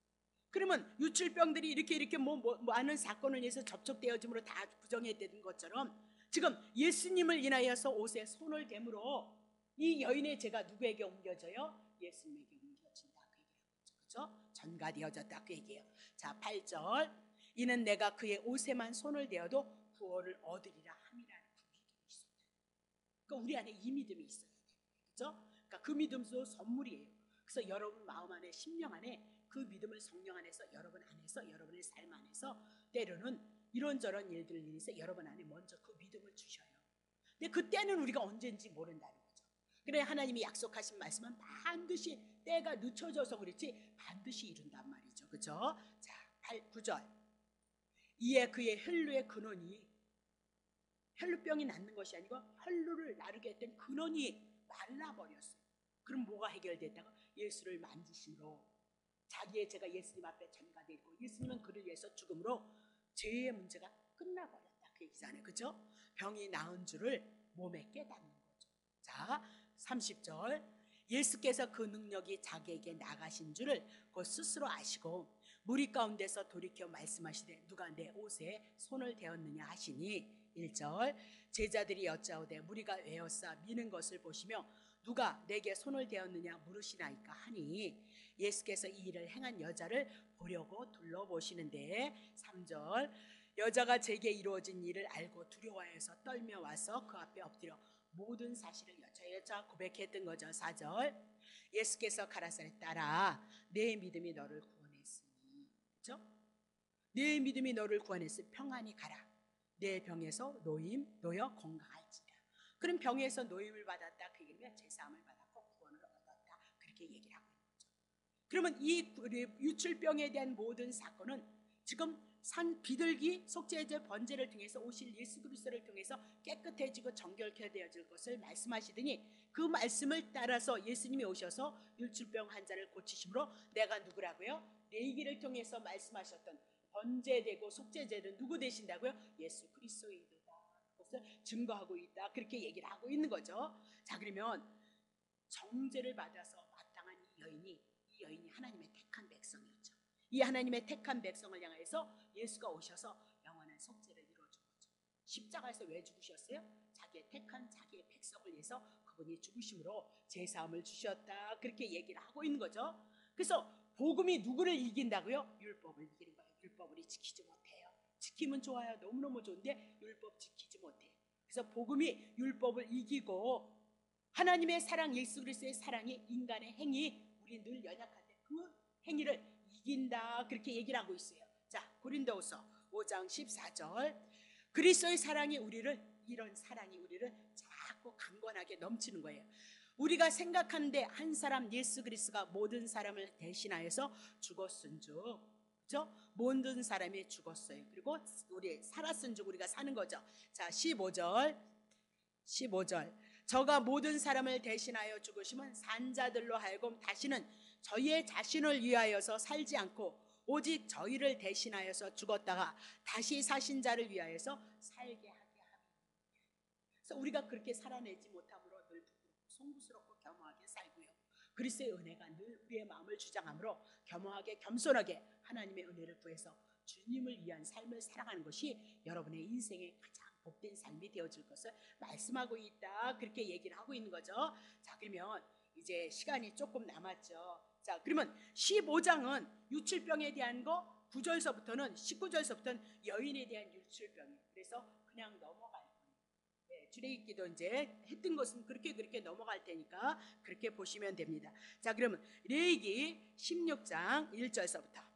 그러면 유출병들이 이렇게 많은 사건을 위해서 접촉되어짐으로 다 부정했던 것처럼 지금 예수님을 인하여서 옷에 손을 대므로 이 여인의 죄가 누구에게 옮겨져요? 예수님에게 옮겨진다 그 얘기예요. 그렇죠? 전가되어졌다 그 얘기예요. 자, 8절 이는 내가 그의 옷에만 손을 대어도 구원을 얻으리라 함이라는 그 믿음이 있었다. 그러니까 우리 안에 이 믿음이 있어야 돼요. 그렇죠? 그러니까 그 믿음도 선물이에요. 그래서 여러분 마음 안에 심령 안에 그 믿음을 성령 안에서 여러분 안에서 여러분의 삶 안에서 때로는 이런저런 일들을 인해서 여러분 안에 먼저 그 믿음을 주셔요. 근데 그때는 우리가 언제인지 모른다는 거죠. 그래 하나님이 약속하신 말씀은 반드시 때가 늦춰져서 그렇지 반드시 이룬단 말이죠. 그렇죠? 자, 9절 이에 그의 혈루의 근원이 혈루병이 낫는 것이 아니고 혈루를 나르게 했던 근원이 말라버렸어요. 그럼 뭐가 해결됐다고? 예수를 만지심으로 자기의 죄가 예수님 앞에 전가되고 예수님은 그를 위해서 죽음으로 죄의 문제가 끝나버렸다 그 얘기잖아요. 그렇죠? 병이 나은 줄을 몸에 깨닫는 거죠. 자, 30절 예수께서 그 능력이 자기에게 나가신 줄을 곧 스스로 아시고 무리 가운데서 돌이켜 말씀하시되 누가 내 옷에 손을 대었느냐 하시니 1절 제자들이 여짜오되 무리가 외어싸 미는 것을 보시며 누가 내게 손을 대었느냐 물으시나이까 하니 예수께서 이 일을 행한 여자를 보려고 둘러보시는데 3절 여자가 제게 이루어진 일을 알고 두려워해서 떨며 와서 그 앞에 엎드려 모든 사실을 여자 고백했던 거죠. 4절 예수께서 가라사대 딸아 내 믿음이 너를 구원했으니 그렇죠? 내 믿음이 너를 구원했으니 평안히 가라 내 병에서 놓여 건강할지라. 그럼 병에서 노임을 받았다 그 얘기는 제사함을 받았고 구원을 얻었다 그렇게 얘기를 하고 있는 거죠. 그러면 이 유출병에 대한 모든 사건은 지금 산 비둘기 속죄제 번제를 통해서 오실 예수 그리스도를 통해서 깨끗해지고 정결케 되어질 것을 말씀하시더니 그 말씀을 따라서 예수님이 오셔서 유출병 환자를 고치심으로 내가 누구라고요? 레위기를 통해서 말씀하셨던 번제되고 속죄제는 누구 되신다고요? 예수 그리스도이다. 그것을 증거하고 있다. 그렇게 얘기를 하고 있는 거죠. 자, 그러면 정죄를 받아서 마땅한 이 여인이 하나님의 택한 백성이었죠. 이 하나님의 택한 백성을 향해서 예수가 오셔서 영원한 속죄를 이루어준 거죠. 십자가에서 왜 죽으셨어요? 자기의 택한 자기의 백성을 위해서 그분이 죽으심으로 제사함을 주셨다. 그렇게 얘기를 하고 있는 거죠. 그래서 복음이 누구를 이긴다고요? 율법을 이기는 거예요. 율법을 지키지 못해요. 지키면 좋아요. 너무너무 좋은데 율법 지키지 못해요. 그래서 복음이 율법을 이기고 하나님의 사랑 예수 그리스도의 사랑이 인간의 행위 우리 늘 연약한데 그 행위를 이긴다 그렇게 얘기를 하고 있어요. 자, 고린도후서 5장 14절 그리스도의 사랑이 이런 사랑이 우리를 자꾸 강건하게 넘치는 거예요. 우리가 생각하는데 한 사람 예수 그리스도가 모든 사람을 대신하여서 죽었은즉 그렇죠? 모든 사람이 죽었어요. 그리고 우리 살았은즉 우리가 사는 거죠. 자, 15절 저가 모든 사람을 대신하여 죽으시면 산자들로 하여금 다시는 저희의 자신을 위하여서 살지 않고 오직 저희를 대신하여서 죽었다가 다시 사신 자를 위하여서 살게 하게 합니다. 그래서 우리가 그렇게 살아내지 못함으로 늘 송구스럽고 겸허하게 살고요. 그리스도의 은혜가 늘 우리의 마음을 주장하므로 겸허하게 겸손하게 하나님의 은혜를 구해서 주님을 위한 삶을 살아가는 것이 여러분의 인생의 가장 복된 삶이 되어질 것을 말씀하고 있다. 그렇게 얘기를 하고 있는 거죠. 자, 그러면 이제 시간이 조금 남았죠. 자, 그러면 15장은 유출병에 대한 거, 9절서부터는 19절서부터는 여인에 대한 유출병이에요. 그래서 그냥 넘어갈 거예요. 네, 출애굽기도 이제 했던 것은 그렇게 넘어갈 테니까 그렇게 보시면 됩니다. 자, 그러면 레위기 16장 1절서부터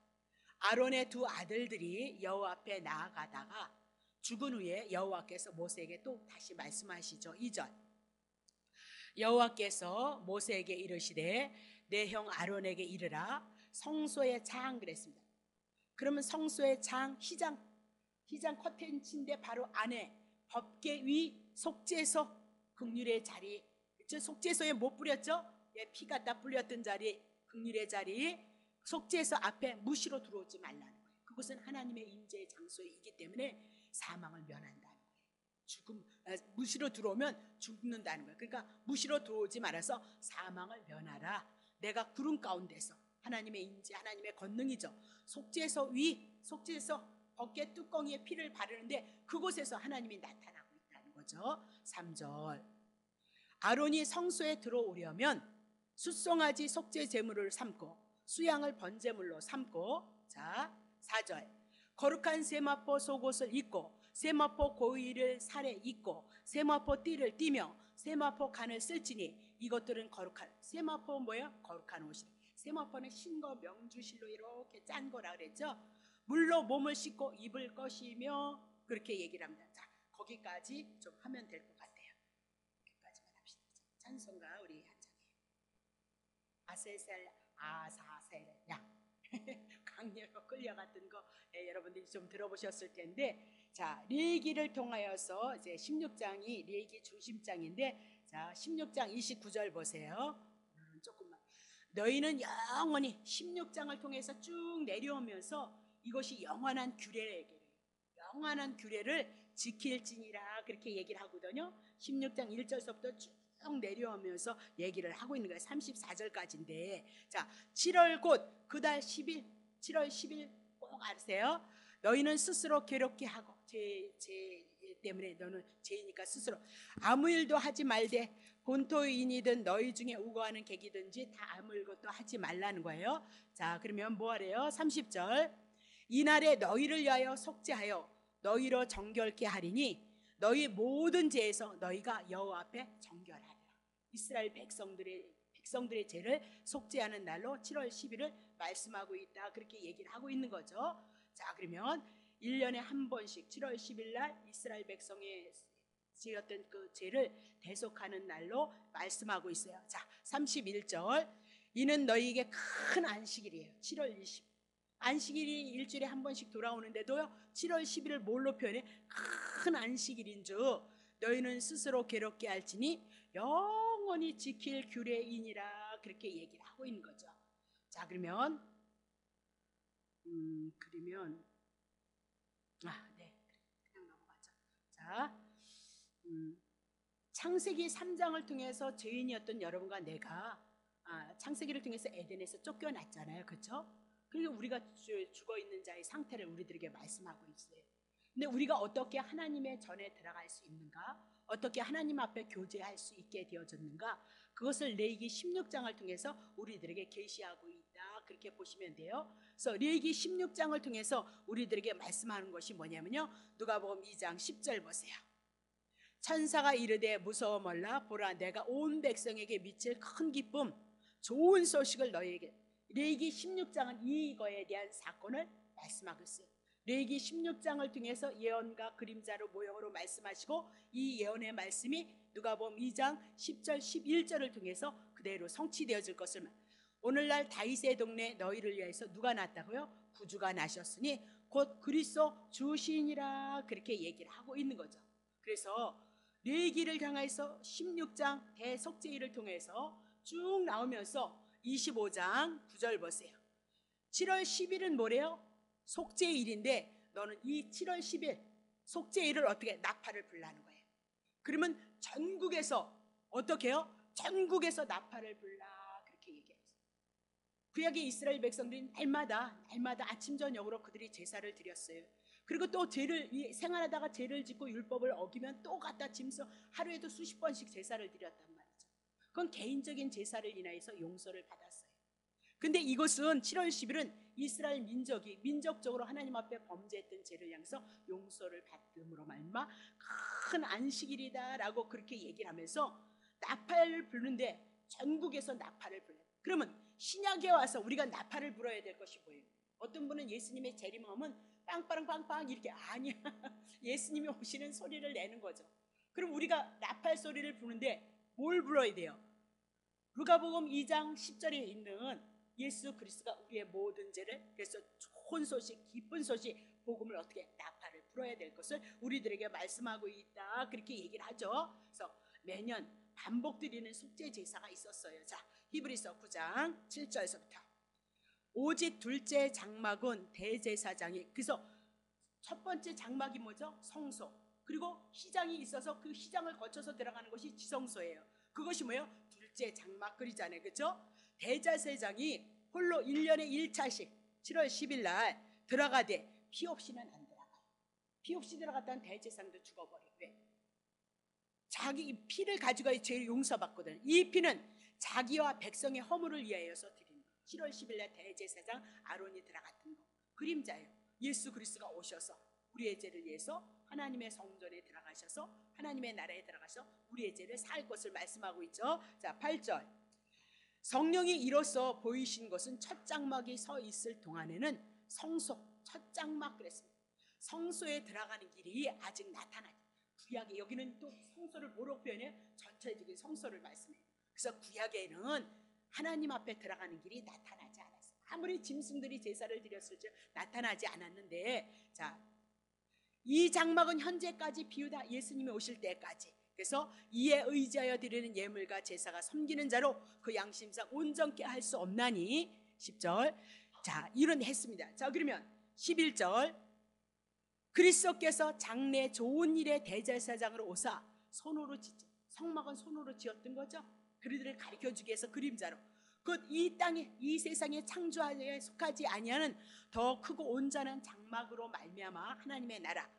아론의 두 아들들이 여호와 앞에 나아가다가 죽은 후에 여호와께서 모세에게 또 다시 말씀하시죠. 2절 여호와께서 모세에게 이르시되 내 형 아론에게 이르라 성소의 장 그랬습니다. 그러면 성소의 장 희장 커튼 친데 바로 안에 법궤 위 속죄소 긍휼의 자리, 그쵸? 속죄소에 못 뿌렸죠? 예, 피가 다 뿌렸던 자리 긍휼의 자리 속죄소 앞에 무시로 들어오지 말라는 거예요. 그것은 하나님의 임재의 장소이기 때문에 사망을 면한다는 거예요. 무시로 들어오면 죽는다는 거예요. 그러니까 무시로 들어오지 말아서 사망을 면하라. 내가 구름 가운데서 하나님의 임재, 하나님의 권능이죠. 속죄소 위, 속죄소 법궤 뚜껑에 피를 바르는데 그곳에서 하나님이 나타나고 있다는 거죠. 3절 아론이 성소에 들어오려면 숫송아지 속죄 제물을 삼고 수양을 번제물로 삼고, 자 4절 거룩한 세마포 속옷을 입고 세마포 고위를 살에 입고 세마포 띠를 띠며 세마포 간을 쓸지니 이것들은 거룩한 세마포 뭐예요? 거룩한 옷이. 세마포는 신거 명주실로 이렇게 짠 거라 그랬죠. 물로 몸을 씻고 입을 것이며 그렇게 얘기를 합니다. 자, 거기까지 좀 하면 될 것 같아요. 여기까지만 합시다. 찬송가 우리 한장에 아사셀 양 강렬로 끌려갔던 거 여러분들이 좀 들어보셨을 텐데, 자 레위기를 통하여서 이제 16장이 레위기 중심장인데, 자 16장 29절 보세요. 오늘은 조금만. 너희는 영원히 16장을 통해서 쭉 내려오면서 이것이 영원한 규례를 영원한 규례를 지킬지니라 그렇게 얘기를 하거든요. 16장 1절서부터 쭉 내려오면서 얘기를 하고 있는 거예요. 34절까지인데, 자 7월 곧 그달 10일 7월 10일 꼭 아세요. 너희는 스스로 괴롭게 하고 죄 때문에 너는 죄이니까 스스로 아무 일도 하지 말되 본토인이든 너희 중에 우거하는 객이든지 다 아무 일도 하지 말라는 거예요. 자 그러면 뭐 하래요? 30절 이날에 너희를 위하여 속죄하여 너희로 정결케 하리니 너희 모든 죄에서 너희가 여호와 앞에 정결하리라. 이스라엘 백성들의 죄를 속죄하는 날로 7월 10일을 말씀하고 있다. 그렇게 얘기를 하고 있는 거죠. 자 그러면 1년에 한 번씩 7월 10일 날 이스라엘 백성의 지었던 그 죄를 대속하는 날로 말씀하고 있어요. 자 31절 이는 너희에게 큰 안식일이에요. 7월 20일 안식일이 일주일에 한 번씩 돌아오는데도요 7월 10일을 뭘로 표현해? 큰 안식일인 줄 너희는 스스로 괴롭게 할지니 영원히 지킬 규례이니라 그렇게 얘기를 하고 있는 거죠. 자 그러면 그냥 넘어가죠. 자 창세기 3장을 통해서 죄인이었던 여러분과 내가 창세기를 통해서 에덴에서 쫓겨났잖아요. 그렇죠? 그리고 우리가 죽어 있는 자의 상태를 우리들에게 말씀하고 있어요. 근데 우리가 어떻게 하나님의 전에 들어갈 수 있는가? 어떻게 하나님 앞에 교제할 수 있게 되어졌는가? 그것을 레위기 16장을 통해서 우리들에게 계시하고 있다. 그렇게 보시면 돼요. 그래서 레위기 16장을 통해서 우리들에게 말씀하는 것이 뭐냐면요. 누가복음 2장 10절 보세요. 천사가 이르되 무서워 말라. 보라 내가 온 백성에게 미칠 큰 기쁨 좋은 소식을 너희에게. 레위기 16장은 이거에 대한 사건을 말씀하고 있어요. 레위기 16장을 통해서 예언과 그림자로 모형으로 말씀하시고 이 예언의 말씀이 누가복음 2장 10절 11절을 통해서 그대로 성취되어질 것을. 오늘날 다윗의 동네 너희를 위해서 누가 났다고요? 구주가 나셨으니 곧 그리스도 주시니라 그렇게 얘기를 하고 있는 거죠. 그래서 레위기를 향해서 16장 대속죄일을 통해서 쭉 나오면서 25장 9절 보세요. 7월 10일은 뭐래요? 속죄일인데 너는 이 7월 10일 속죄일을 어떻게 나팔을 불라는 거예요. 그러면 전국에서 어떻게 해요? 전국에서 나팔을 불라 그렇게 얘기했어요. 구약의 이스라엘 백성들이 날마다 아침 저녁으로 그들이 제사를 드렸어요. 그리고 또 생활하다가 죄를 짓고 율법을 어기면 또 갖다 짐서 하루에도 수십 번씩 제사를 드렸단 말이죠. 그건 개인적인 제사를 인하여서 용서를 받았어요. 근데 이것은 7월 10일은 이스라엘 민족이 민족적으로 하나님 앞에 범죄했던 죄를 향해서 용서를 받음으로 말미암아 큰 안식일이다라고 그렇게 얘기를 하면서 나팔을 부르는데 전국에서 나팔을 불러요. 그러면 신약에 와서 우리가 나팔을 불어야 될 것이 뭐예요? 어떤 분은 예수님의 재림하면 빵빵빵빵 이렇게 아니야. 예수님이 오시는 소리를 내는 거죠. 그럼 우리가 나팔 소리를 부르는데 뭘 불어야 돼요? 누가복음 2장 10절에 있는 예수 그리스도가 우리의 모든 죄를, 그래서 좋은 소식, 기쁜 소식, 복음을 어떻게 나팔을 불어야 될 것을 우리들에게 말씀하고 있다, 그렇게 얘기를 하죠. 그래서 매년 반복드리는 속죄 제사가 있었어요. 자, 히브리서 9장 7절에서부터 오직 둘째 장막은 대제사장이, 그래서 첫 번째 장막이 뭐죠? 성소. 그리고 시장이 있어서 그 시장을 거쳐서 들어가는 것이 지성소예요. 그것이 뭐예요? 둘째 장막 그리잖아요. 그렇죠? 대제사장이 홀로 1년에 1차씩 7월 10일 날 들어가되 피 없이는 안 들어가요. 피 없이 들어갔다는 대제사장도 죽어버려요. 왜? 자기 피를 가지고 죄를 용서받거든. 이 피는 자기와 백성의 허물을 위하여서 드린 거. 7월 10일 날 대제사장 아론이 들어갔던 거 그림자예요. 예수 그리스도가 오셔서 우리의 죄를 위해서 하나님의 성전에 들어가셔서 하나님의 나라에 들어가서 우리의 죄를 살 것을 말씀하고 있죠. 자, 8절 성령이 이로써 보이신 것은 첫 장막이 서 있을 동안에는 성소, 첫 장막 그랬습니다. 성소에 들어가는 길이 아직 나타나죠. 구약에 여기는 또 성소를 뭐로 표현해요? 전체적인 성소를 말씀해요. 그래서 구약에는 하나님 앞에 들어가는 길이 나타나지 않았어요. 아무리 짐승들이 제사를 드렸을지 나타나지 않았는데, 자, 이 장막은 현재까지 비우다 예수님이 오실 때까지, 그래서 이에 의지하여 드리는 예물과 제사가 섬기는 자로 그 양심상 온전케 할 수 없나니 10절. 자, 이런 했습니다. 자, 그러면 11절 그리스도께서 장래 좋은 일의 대제사장으로 오사 손으로 짓죠. 성막은 손으로 지었던 거죠. 그들을 가르쳐주기 위해서 그림자로 곧 이 땅에 이 세상의 창조하에 속하지 아니하는 더 크고 온전한 장막으로 말미암아 하나님의 나라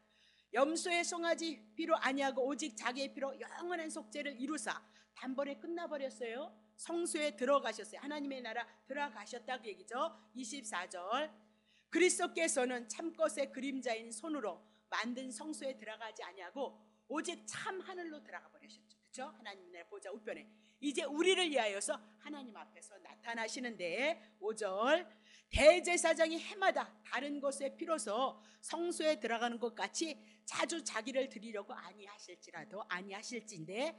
염소의 송아지 피로 아니하고 오직 자기의 피로 영원한 속죄를 이루사 단번에 끝나버렸어요. 성소에 들어가셨어요. 하나님의 나라 들어가셨다 그 얘기죠. 24절 그리스도께서는 참것의 그림자인 손으로 만든 성소에 들어가지 아니하고 오직 참 하늘로 들어가 버리셨죠. 그렇죠? 하나님의 나라 보좌 우편에 이제 우리를 위하여서 하나님 앞에서 나타나시는데 5절 대제사장이 해마다 다른 곳에 피로서 성소에 들어가는 것 같이 자주 자기를 드리려고 아니하실진데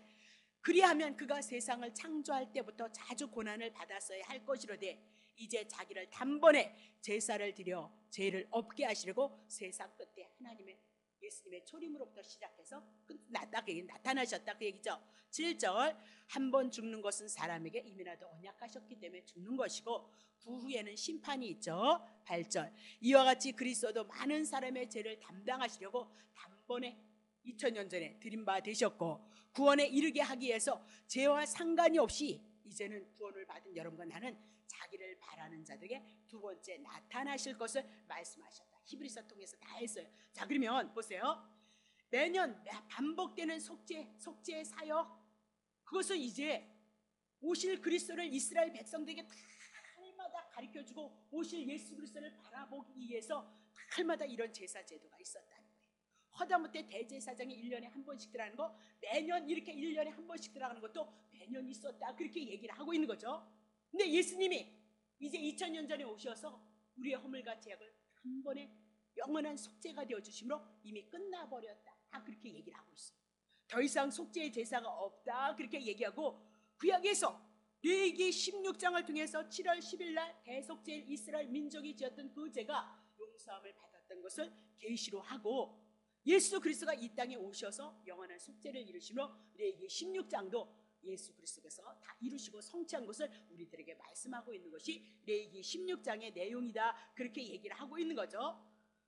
그리하면 그가 세상을 창조할 때부터 자주 고난을 받았어야 할 것이로되 이제 자기를 단번에 제사를 드려 죄를 없게 하시려고 세상 끝에 하나님의 예수님의 초림으로부터 시작해서 나타나셨다 그 얘기죠. 7절 한 번 죽는 것은 사람에게 이미나도 언약하셨기 때문에 죽는 것이고 그 후에는 심판이 있죠. 8절 이와 같이 그리스도도 많은 사람의 죄를 담당하시려고 단번에 2000년 전에 드린 바 되셨고 구원에 이르게 하기 위해서 죄와 상관이 없이 이제는 구원을 받은 여러분과 나는 자기를 바라는 자들에게 두 번째 나타나실 것을 말씀하셨다. 히브리서 통해서 다 했어요. 자, 그러면 보세요. 매년 반복되는 속죄의 사역, 그것은 이제 오실 그리스도를 이스라엘 백성들에게 달마다 가르쳐주고 오실 예수 그리스도를 바라보기 위해서 달마다 이런 제사 제도가 있었다는 거예요. 허다못해 대제사장이 1년에 한 번씩 들어가는 거 매년 이렇게 1년에 한 번씩 들어가는 것도 매년 있었다, 그렇게 얘기를 하고 있는 거죠. 근데 예수님이 이제 2000년 전에 오셔서 우리의 허물과 죄악을 한 번에 영원한 속죄가 되어주심으로 이미 끝나버렸다, 그렇게 얘기를 하고 있어요. 더 이상 속죄의 제사가 없다, 그렇게 얘기하고 구약에서 레위기 16장을 통해서 7월 10일 날 대속죄일 이스라엘 민족이 지었던 그 죄가 용서함을 받았던 것을 계시로 하고 예수 그리스도가 이 땅에 오셔서 영원한 속죄를 이루심으로 레위기 16장도 예수 그리스도께서 다 이루시고 성취한 것을 우리들에게 말씀하고 있는 것이 레위기 16장의 내용이다, 그렇게 얘기를 하고 있는 거죠.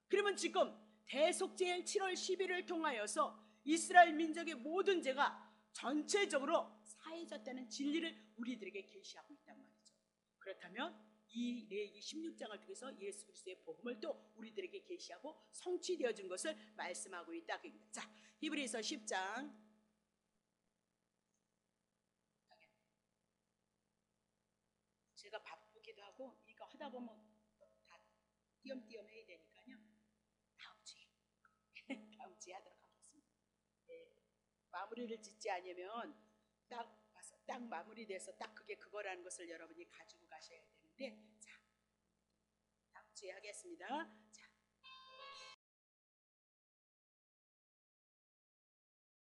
그러면 지금 대속죄일 7월 10일을 통하여서 이스라엘 민족의 모든 죄가 전체적으로 사해졌다는 진리를 우리들에게 계시하고 있단 말이죠. 그렇다면 이 레위기 16장을 통해서 예수 그리스도의 복음을 또 우리들에게 계시하고 성취되어 준 것을 말씀하고 있다. 자, 히브리서 10장. 제가 바쁘기도 하고 이거 하다 보면 다 띄엄띄엄 해야 되니까요. 다음 주에 다음 주에 하도록 하겠습니다. 네, 마무리를 짓지 않으면 딱 마무리돼서 딱 그게 그거라는 것을 여러분이 가지고 가셔야 되는데, 자, 다음 주에 하겠습니다.